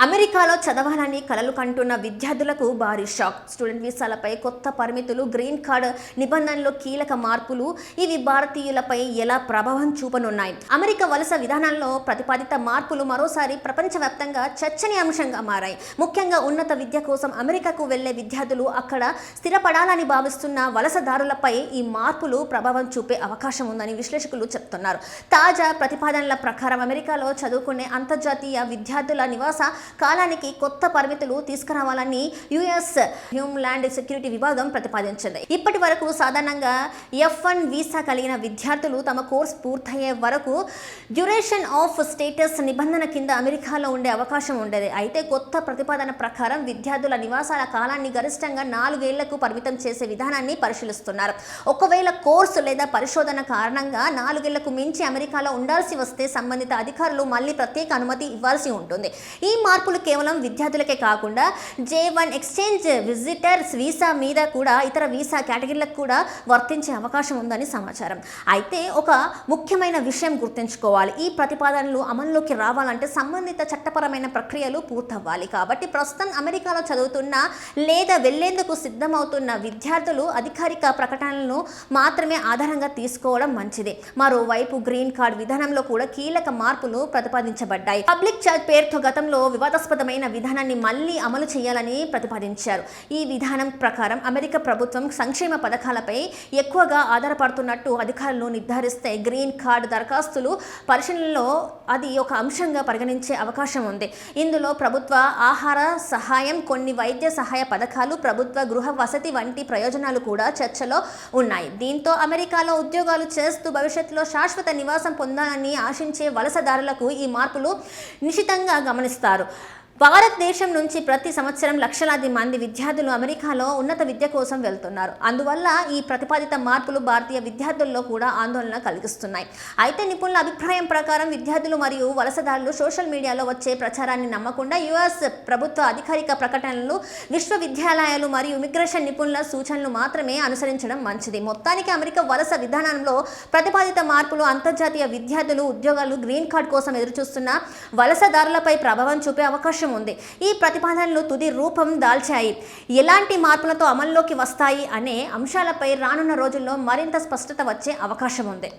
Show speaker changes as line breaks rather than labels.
అమెరికాలో చదవాలని కలలు కంటున్న విద్యార్థులకు భారీ షాక్. స్టూడెంట్ వీసాలపై కొత్త పరిమితులు, గ్రీన్ కార్డ్ నిబంధనల్లో కీలక మార్పులు ఇవి భారతీయులపై ఎలా ప్రభావం చూపనున్నాయి? అమెరికా వలస విధానంలో ప్రతిపాదిత మార్పులు మరోసారి ప్రపంచవ్యాప్తంగా చర్చనీయాంశంగా మారాయి. ముఖ్యంగా ఉన్నత విద్య కోసం అమెరికాకు వెళ్లే విద్యార్థులు, అక్కడ స్థిరపడాలని భావిస్తున్న వలసదారులపై ఈ మార్పులు ప్రభావం చూపే అవకాశం ఉందని విశ్లేషకులు చెప్తున్నారు. తాజా ప్రతిపాదనల ప్రకారం అమెరికాలో చదువుకునే అంతర్జాతీయ విద్యార్థుల నివాస కాలానికి కొత్త పరిమితులు తీసుకురావాలని యుఎస్ హ్యూమ్లాండ్ సెక్యూరిటీ విభాగం ప్రతిపాదించింది. ఇప్పటి వరకు సాధారణంగా F1 వీసా కలిగిన విద్యార్థులు తమ కోర్సు పూర్తయ్యే వరకు డ్యూరేషన్ ఆఫ్ స్టేటస్ నిబంధన కింద అమెరికాలో ఉండే అవకాశం ఉండేది. అయితే కొత్త ప్రతిపాదన ప్రకారం విద్యార్థుల నివాసాల కాలాన్ని గరిష్టంగా 4 ఏళ్లకు పరిమితం చేసే విధానాన్ని పరిశీలిస్తున్నారు. ఒకవేళ కోర్సు లేదా పరిశోధన కారణంగా 4 ఏళ్లకు మించి అమెరికాలో ఉండాల్సి వస్తే సంబంధిత అధికారులు మళ్ళీ ప్రత్యేక అనుమతి ఇవ్వాల్సి ఉంటుంది. ఈ మార్పులు కేవలం విద్యార్థులకే కాకుండా J1 ఎక్స్చేంజ్ విజిటర్స్ వీసా మీద కూడా ఇతర వీసా కేటగిరీలకు కూడా వర్తించే అవకాశం ఉందని సమాచారం. అయితే ఒక ముఖ్యమైన విషయం గుర్తుంచుకోవాలి. ఈ ప్రతిపాదనలు అమల్లోకి రావాలంటే సంబంధిత చట్టపరమైన ప్రక్రియలు పూర్తవ్వాలి. కాబట్టి ప్రస్తుతం అమెరికాలో చదువుతున్న లేదా వెళ్లేందుకు సిద్ధమవుతున్న విద్యార్థులు అధికారిక ప్రకటనలను మాత్రమే ఆధారంగా తీసుకోవడం మంచిది. మరోవైపు గ్రీన్ కార్డ్ విధానంలో కూడా కీలక మార్పులు ప్రతిపాదించబడ్డాయి. పబ్లిక్ చార్జ్ పేరుతో గతంలో వివాదాస్పదమైన విధానాన్ని మళ్లీ అమలు చేయాలని ప్రతిపాదించారు. ఈ విధానం ప్రకారం అమెరికా ప్రభుత్వం సంక్షేమ పథకాలపై ఎక్కువగా ఆధారపడుతున్నట్టు అధికారులు నిర్ధారిస్తే గ్రీన్ కార్డ్ దరఖాస్తులు పరిశీలనలో అది ఒక అంశంగా పరిగణించే అవకాశం ఉంది. ఇందులో ప్రభుత్వ ఆహార సహాయం, కొన్ని వైద్య సహాయ పథకాలు, ప్రభుత్వ గృహ వసతి వంటి ప్రయోజనాలు కూడా చర్చలో ఉన్నాయి. దీంతో అమెరికాలో ఉద్యోగాలు చేస్తూ భవిష్యత్తులో శాశ్వత నివాసం పొందాలని ఆశించే వలసదారులకు ఈ మార్పులు నిశితంగా గమనిస్తారు. భారతదేశం నుంచి ప్రతి సంవత్సరం లక్షలాది మంది విద్యార్థులు అమెరికాలో ఉన్నత విద్య కోసం వెళ్తున్నారు. అందువల్ల ఈ ప్రతిపాదిత మార్పులు భారతీయ విద్యార్థుల్లో కూడా ఆందోళన కలిగిస్తున్నాయి. అయితే నిపుణుల అభిప్రాయం ప్రకారం విద్యార్థులు మరియు వలసదారులు సోషల్ మీడియాలో వచ్చే ప్రచారాన్ని నమ్మకుండా యుఎస్ ప్రభుత్వ అధికారిక ప్రకటనలు, విశ్వవిద్యాలయాలు మరియు ఇమిగ్రేషన్ నిపుణుల సూచనలు మాత్రమే అనుసరించడం మంచిది. మొత్తానికి అమెరికా వలస విధానంలో ప్రతిపాదిత మార్పులు అంతర్జాతీయ విద్యార్థులు, ఉద్యోగాలు, గ్రీన్ కార్డ్ కోసం ఎదురుచూస్తున్న వలసదారులపై ప్రభావం చూపే అవకాశం ఉంది. ఈ ప్రతిపాదనలు తుది రూపం దాల్చాయి. ఎలాంటి మార్పులతో అమల్లోకి వస్తాయి అనే అంశాలపై రానున్న రోజుల్లో మరింత స్పష్టత వచ్చే అవకాశం ఉంది.